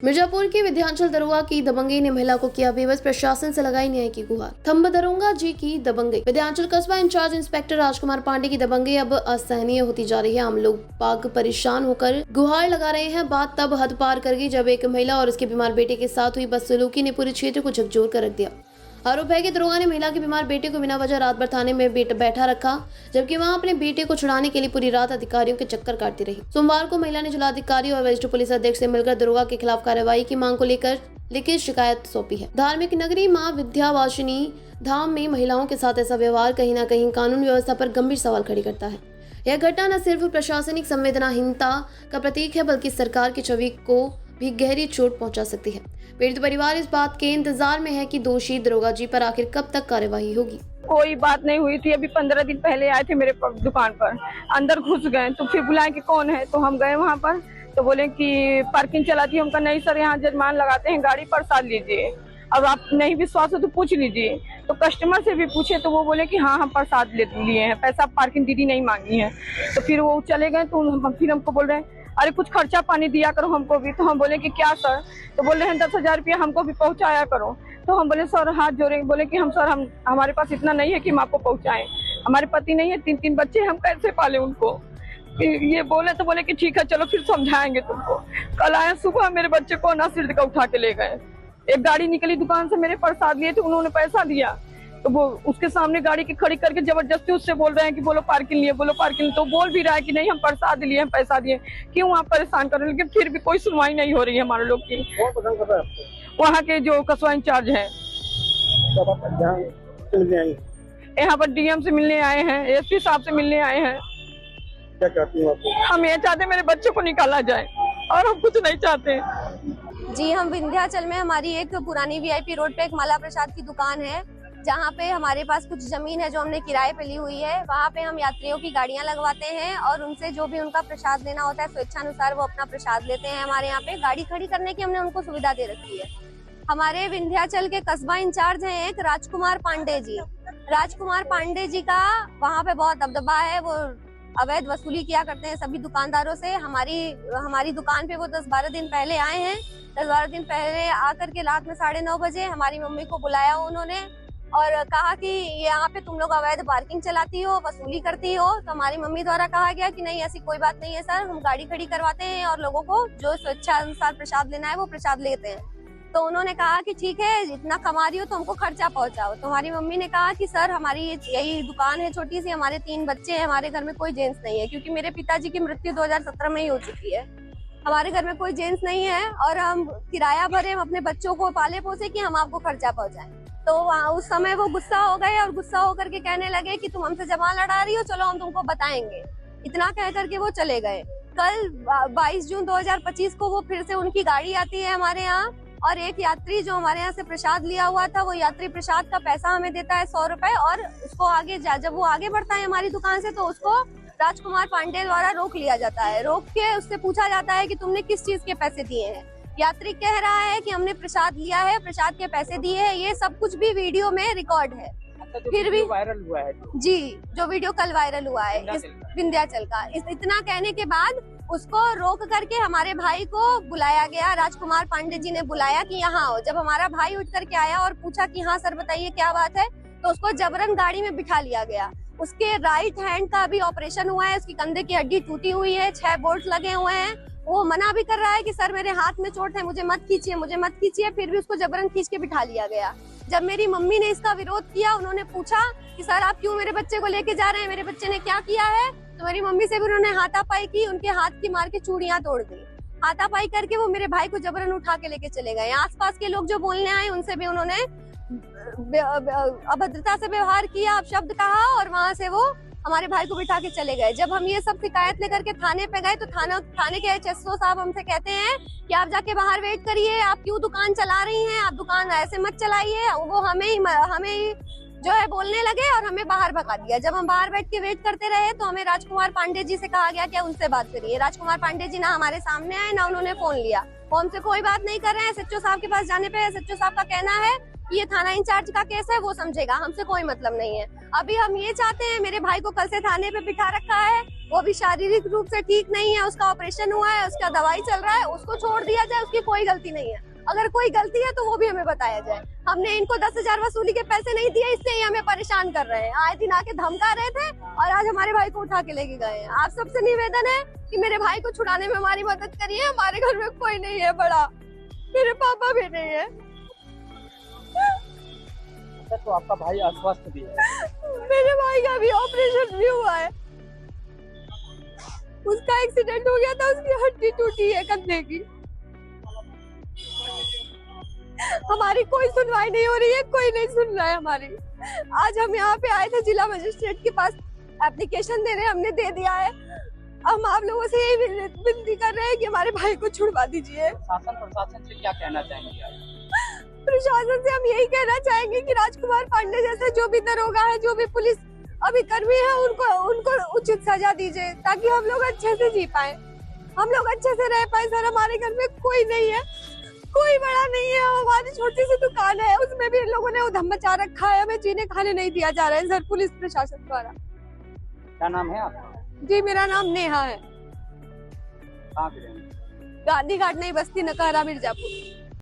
मिर्जापुर के विंध्याचल दरोगा की दबंगई ने महिला को किया बेबस, प्रशासन से लगाई न्याय की गुहार। थंब दरोगा जी की दबंगई। विंध्याचल कस्बा इंचार्ज इंस्पेक्टर राजकुमार पांडे की दबंगई अब असहनीय होती जा रही है। आम लोग बाग परेशान होकर गुहार लगा रहे हैं। बात तब हद पार कर गई जब एक महिला और उसके बीमार बेटे के साथ हुई बदसलूकी ने पूरे क्षेत्र को झकझोर कर रख दिया। आरोप है कि दरोगा ने महिला के बीमार बेटे को बिना वजह रात भर थाने में बैठा रखा, जबकि वहां अपने बेटे को छुड़ाने के लिए पूरी रात अधिकारियों के चक्कर काटती रही। सोमवार को महिला ने जिलाधिकारी और वरिष्ठ पुलिस अधीक्षक से मिलकर दरोगा के खिलाफ कार्रवाई की मांग को लेकर लिखित शिकायत सौंपी है। धार्मिक नगरी मां विंध्यवासिनी धाम में महिलाओं के साथ ऐसा व्यवहार कहीं न कहीं कानून व्यवस्था पर गंभीर सवाल खड़ी करता है। यह घटना न सिर्फ प्रशासनिक संवेदनाहीनता का प्रतीक है, बल्कि सरकार की छवि को भी गहरी चोट पहुंचा सकती है। पीड़ित परिवार इस बात के इंतजार में है कि दोषी दरोगा जी पर आखिर कब तक कार्यवाही होगी। कोई बात नहीं हुई थी। अभी 15 दिन पहले आए थे मेरे दुकान पर, अंदर घुस गए तो फिर बुलाए कि कौन है, तो हम गए वहाँ पर तो बोले कि पार्किंग चलाती है। हमका नहीं सर, यहाँ जजमान लगाते हैं, गाड़ी प्रसाद लीजिए। अब आप नहीं विश्वास हो तो पूछ लीजिए। तो कस्टमर से भी पूछे तो वो बोले कि हाँ हम प्रसाद लिए हैं, पैसा पार्किंग दीदी नहीं मांगी है। तो फिर वो चले गए तो फिर हमको बोल रहे हैं अरे कुछ खर्चा पानी दिया करो हमको भी। तो हम बोले कि क्या सर, तो बोल रहे हैं 10,000 रुपया हमको भी पहुंचाया करो। तो हम बोले सर हाथ जोड़े, बोले कि हम सर हमारे पास इतना नहीं है कि हम आपको पहुंचाएं, हमारे पति नहीं है, 3 बच्चे, हम कैसे पाले उनको। ये बोले तो बोले कि ठीक है चलो फिर समझाएंगे तुमको। कल आए सुबह मेरे बच्चे को ना सिर का उठा के ले गए। एक गाड़ी निकली दुकान से, मेरे प्रसाद लिए थे, उन्होंने पैसा दिया तो वो उसके सामने गाड़ी की खड़ी करके जबरदस्ती उससे बोल रहे हैं कि बोलो पार्किंग लिए, बोलो पार्किंग। तो बोल भी रहा है कि नहीं हम प्रसाद लिए, हम पैसा दिए, क्यों आप परेशान कर रहे हैं। लेकिन फिर भी कोई सुनवाई नहीं हो रही है हमारे लोग की। वहाँ के जो कस्बा इंचार्ज है, यहाँ पर डीएम से मिलने आए हैं, एसपी साहब से मिलने आए हैं। क्या चाहती हूँ आपको? हम ये चाहते मेरे बच्चे को निकाला जाए और हम कुछ नहीं चाहते। जी, हम विंध्याचल में हमारी एक पुरानी वीआईपी रोड पे एक माला प्रसाद की दुकान है, जहाँ पे हमारे पास कुछ जमीन है जो हमने किराए पे ली हुई है। वहाँ पे हम यात्रियों की गाड़ियाँ लगवाते हैं और उनसे जो भी उनका प्रसाद लेना होता है स्वेच्छानुसार वो अपना प्रसाद लेते हैं। हमारे यहाँ पे गाड़ी खड़ी करने की हमने उनको सुविधा दे रखी है। हमारे विंध्याचल के कस्बा इंचार्ज हैं एक राजकुमार पांडे जी। राजकुमार पांडे जी का वहाँ पे बहुत दबदबा है, वो अवैध वसूली किया करते हैं सभी दुकानदारों से। हमारी दुकान पे वो 10-12 दिन पहले आए हैं। 10-12 दिन पहले आकर के रात में 9:30 बजे हमारी मम्मी को बुलाया उन्होंने और कहा कि यहाँ पे तुम लोग अवैध पार्किंग चलाती हो, वसूली करती हो। तो हमारी मम्मी द्वारा कहा गया कि नहीं ऐसी कोई बात नहीं है सर, हम गाड़ी खड़ी करवाते हैं और लोगों को जो स्वेच्छानुसार प्रसाद लेना है वो प्रसाद लेते हैं। तो उन्होंने कहा कि ठीक है जितना कमा रही हो तो हमको खर्चा पहुंचाओ। तो हमारी मम्मी ने कहा कि सर हमारी यही दुकान है छोटी सी, हमारे 3 बच्चे हैं, हमारे घर में कोई जेंट्स नहीं है, क्योंकि मेरे पिताजी की मृत्यु 2017 में ही हो चुकी है। हमारे घर में कोई जेंट्स नहीं है और हम किराया भरे, हम अपने बच्चों को पाले पोसे कि हम आपको खर्चा पहुंचाएं। तो उस समय वो गुस्सा हो गए और गुस्सा होकर के कहने लगे कि तुम हमसे जमा लड़ा रही हो, चलो हम तुमको बताएंगे। इतना कह करके वो चले गए। कल 22 जून 2025 को वो फिर से उनकी गाड़ी आती है हमारे यहाँ और एक यात्री जो हमारे यहाँ से प्रसाद लिया हुआ था, वो यात्री प्रसाद का पैसा हमें देता है 100 रुपए और उसको आगे जब वो आगे बढ़ता है हमारी दुकान से तो उसको राजकुमार पांडे द्वारा रोक लिया जाता है। रोक के उससे पूछा जाता है कि तुमने किस चीज के पैसे दिए हैं। यात्री कह रहा है कि हमने प्रसाद लिया है, प्रसाद के पैसे दिए हैं। ये सब कुछ भी वीडियो में रिकॉर्ड है। फिर भी वायरल हुआ है जी, जो वीडियो कल वायरल हुआ है इस विंध्याचल का, इतना कहने के बाद उसको रोक करके हमारे भाई को बुलाया गया। राजकुमार पांडे जी ने बुलाया कि यहाँ आओ। जब हमारा भाई उठ करके आया और पूछा कि हाँ सर बताइए क्या बात है, तो उसको जबरन गाड़ी में बिठा लिया गया। उसके राइट हैंड का अभी ऑपरेशन हुआ है, उसकी कंधे की हड्डी टूटी हुई है, 6 बोल्ट लगे हुए हैं। वो मना भी कर रहा है कि सर मेरे हाथ में चोट है, मुझे मत कीजिए, मुझे मत कीजिए। फिर भी उसको जबरन खींच के बिठा लिया गया। जब मेरी मम्मी ने इसका विरोध किया, उन्होंने पूछा कि सर आप क्यों मेरे बच्चे को लेके जा रहे हैं, मेरे बच्चे ने क्या किया है। तो मेरी मम्मी से भी उन्होंने हाथापाई की, उनके हाथ की मार के चूड़ियां तोड़ दी। हाथापाई करके वो मेरे भाई को जबरन उठा के लेके चले गए। आसपास के लोग जो बोलने आए उनसे भी उन्होंने अभद्रता से व्यवहार किया, अपशब्द कहा और वहां से वो हमारे भाई को बिठा के चले गए। जब हम ये सब शिकायत लेकर के थाने पे गए तो थाने के एचएसओ साहब हमसे कहते हैं कि आप जाके बाहर वेट करिए, आप क्यों दुकान चला रही हैं, आप दुकान ऐसे मत चलाइए। वो हमें जो है बोलने लगे और हमें बाहर भगा दिया। जब हम बाहर बैठ के वेट करते रहे तो हमें राजकुमार पांडे जी से कहा गया कि उनसे बात करिए। राजकुमार पांडे जी ना हमारे सामने आए ना उन्होंने फोन लिया। वो हमसे कोई बात नहीं कर रहे हैं। एसएचओ साहब के पास जाने पे एसएचओ साहब का कहना है कि ये थाना इंचार्ज का केस है वो समझेगा, हमसे कोई मतलब नहीं है। अभी हम ये चाहते हैं, मेरे भाई को कल से थाने पे बिठा रखा है, वो भी शारीरिक रूप से ठीक नहीं है, उसका ऑपरेशन हुआ है, उसका दवाई चल रहा है, उसको छोड़ दिया जाए, उसकी कोई गलती नहीं है। अगर कोई गलती है तो वो भी हमें बताया जाए। हमने इनको 10,000 वसूली के पैसे नहीं दिए, इससे ही हमें परेशान कर रहे हैं। आए दिन आके धमका रहे थे और आज हमारे भाई को उठा के लेके गए हैं। आप सबसे निवेदन है कि मेरे भाई को छुड़ाने में हमारी मदद करिए। हमारे घर में कोई नहीं है बड़ा, मेरे पापा भी नहीं है। तो आपका भाई अस्वस्थ भी है? मेरे भाई का भी ऑपरेशन भी हुआ है, उसका एक्सीडेंट हो गया था, उसकी हड्डी टूटी है कंधे की। हमारी कोई सुनवाई नहीं हो रही है, कोई नहीं सुन रहा है हमारी। आज हम यहाँ पे आए थे जिला मजिस्ट्रेट के पास एप्लीकेशन देने, हमने दे दिया है। हम आप लोगों से यही विनती कर रहे हैं कि हमारे भाई को छुड़वा दीजिए। प्रशासन से क्या कहना चाहेंगे आप? प्रशासन से हम यही कहना चाहेंगे कि राजकुमार पांडे जैसे जो भी दरोगा है, जो भी पुलिस अभिकर्मी है, उनको उचित सजा दीजिए ताकि हम लोग अच्छे से जी पाए, हम लोग अच्छे से रह पाए। सर हमारे घर में कोई नहीं है, कोई बड़ा नहीं है, हमारी छोटी सी दुकान है, उसमें भी इन लोगों ने उधम मचा रखा है, हमें जीने खाने नहीं दिया जा रहा है सर पुलिस प्रशासन द्वारा। क्या नाम है आपका? जी मेरा नाम नेहा है, कहाँ के रहने? गांधी घाट नहीं बस्ती नकारा मिर्जापुर।